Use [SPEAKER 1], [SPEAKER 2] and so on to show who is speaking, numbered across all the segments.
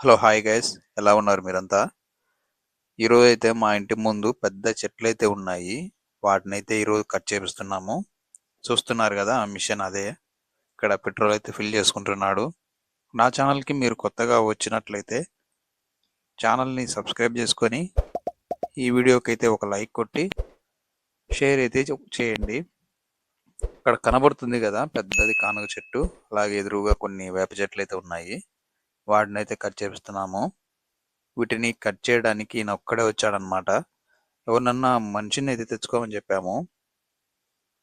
[SPEAKER 1] Hello hi guys, ఎలా ఉన్నారు మీరంతా? ఈరోజు అయితే మా ఇంటి ముందు పెద్ద చెట్లయితే ఉన్నాయి. వాటినైతే ఈరోజు కట్ చేపిస్తున్నాము. చూస్తున్నారు కదా, ఆ మిషన్ అదే. ఇక్కడ పెట్రోల్ అయితే ఫిల్ చేసుకుంటున్నాడు. నా ఛానల్కి మీరు కొత్తగా వచ్చినట్లయితే ఛానల్ని సబ్స్క్రైబ్ చేసుకొని ఈ వీడియోకి అయితే ఒక లైక్ కొట్టి షేర్ అయితే చేయండి. ఇక్కడ కనబడుతుంది కదా పెద్దది కానుగ చెట్టు, అలాగే ఎదురుగా కొన్ని వేప చెట్లు అయితే ఉన్నాయి. వాటినైతే కట్ చేపిస్తున్నాము. వీటిని కట్ చేయడానికి ఈయన ఒక్కడే వచ్చాడనమాట. ఎవరినన్నా మనిషిని అయితే తెచ్చుకోమని చెప్పాము.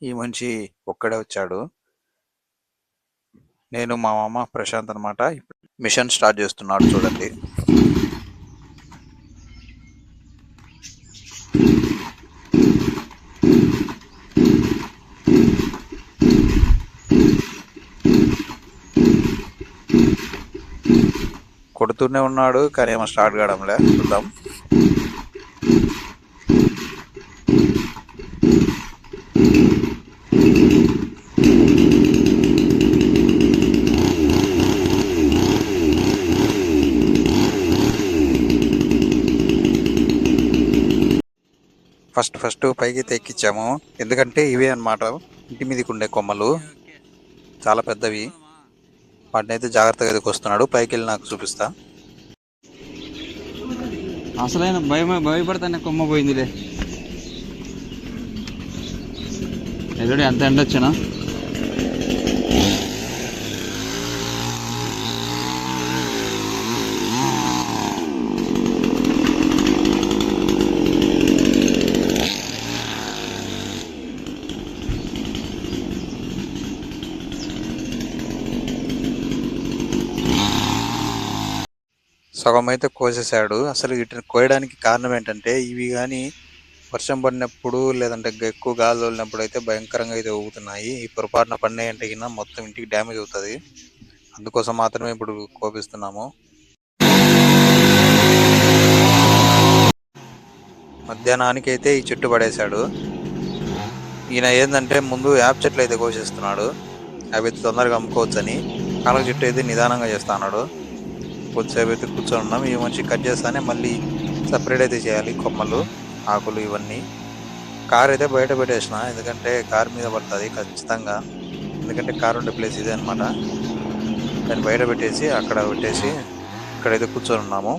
[SPEAKER 1] ఈ మనిషి ఒక్కడే వచ్చాడు. నేను మా మామ ప్రశాంత్ అనమాట. మిషన్ స్టార్ట్ చేస్తున్నాడు చూడండి. కొడుతూనే ఉన్నాడు కానీ ఏమో స్టార్ట్ కావడంలే. చూద్దాం. ఫస్ట్ పైకి ఎక్కించాము, ఎందుకంటే ఇవే అన్నమాట ఇంటి మీదకి ఉండే కొమ్మలు, చాలా పెద్దవి. వాటిని అయితే జాగ్రత్తగా ఎదుకొస్తున్నాడు. పైకి వెళ్ళి నాకు చూపిస్తా.
[SPEAKER 2] అసలైన భయపడతానే కొమ్మ పోయిందిలే. ఎదుడు ఎంత ఎండ వచ్చినా
[SPEAKER 1] సగం అయితే కోసేసాడు. అసలు వీటిని కోయడానికి కారణం ఏంటంటే, ఇవి కానీ వర్షం పడినప్పుడు లేదంటే ఎక్కువ గాలి తోలినప్పుడు అయితే భయంకరంగా అయితే ఊగుతున్నాయి. ఈ పొరపాటున పడినాయి అంటే కింద మొత్తం ఇంటికి డ్యామేజ్ అవుతుంది. అందుకోసం మాత్రమే ఇప్పుడు కోపిస్తున్నాము. మధ్యాహ్నానికి అయితే ఈ చెట్టు పడేశాడు. ఈయన ఏంటంటే ముందు యాప్ చెట్లు అయితే కోసేస్తున్నాడు. అవి అయితే తొందరగా అమ్ముకోవచ్చని. కాలక చెట్టు అయితే నిదానంగా చేస్తున్నాడు. కొద్దిసేపు అయితే కూర్చొని ఉన్నాం. ఈ మనిషి కట్ చేస్తానే మళ్ళీ సపరేట్ అయితే చేయాలి, కొమ్మలు ఆకులు ఇవన్నీ. కార్ అయితే బయట పెట్టేసిన, ఎందుకంటే కార్ మీద పడుతుంది ఖచ్చితంగా. ఎందుకంటే కార్ ఉండే ప్లేస్ ఇదే అనమాట. దాన్ని బయట పెట్టేసి అక్కడ పెట్టేసి ఇక్కడైతే కూర్చొని ఉన్నాము.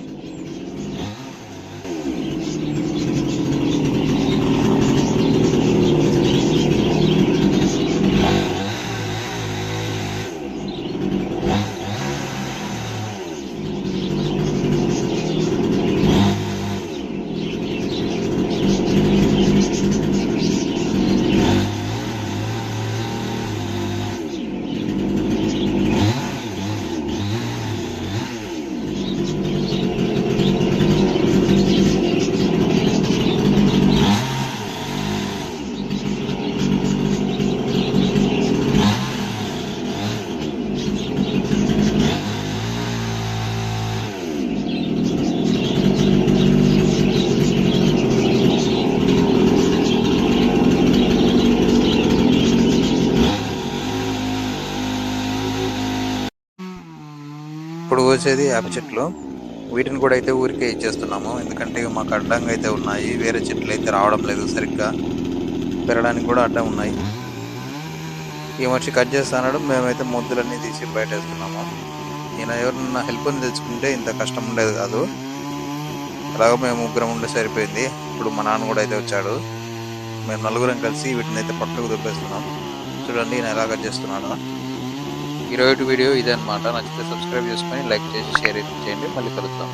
[SPEAKER 1] ఇప్పుడు కోసేది వేప చెట్లు. వీటిని కూడా అయితే ఊరికే ఇచ్చేస్తున్నాము, ఎందుకంటే మాకు అడ్డంగా అయితే ఉన్నాయి. వేరే చెట్లు అయితే రావడం లేదు, సరిగ్గా పెరగడానికి కూడా అడ్డం ఉన్నాయి. ఈ మనిషి కట్ చేస్తున్నాడు, మేమైతే మొద్దులన్నీ తీసి బయట వేస్తున్నాము. ఈయన ఎవరన్నా హెల్ప్ని తెచ్చుకుంటే ఇంత కష్టం ఉండేది కాదు. అలాగే మేము ముగ్గురం ఉండే సరిపోయింది. ఇప్పుడు మా నాన్న కూడా అయితే వచ్చాడు. మేము నలుగురం కలిసి వీటిని అయితే పక్కకు దుబ్బేస్తున్నాం. చూడండి నేను ఎలా కట్ చేస్తున్నాను. ఈరోజు వీడియో ఇదే అనమాట. నచ్చితే సబ్స్క్రైబ్ చేసుకొని లైక్ చేసి షేర్ అయితే చేయండి. మళ్ళీ కలుద్దాం.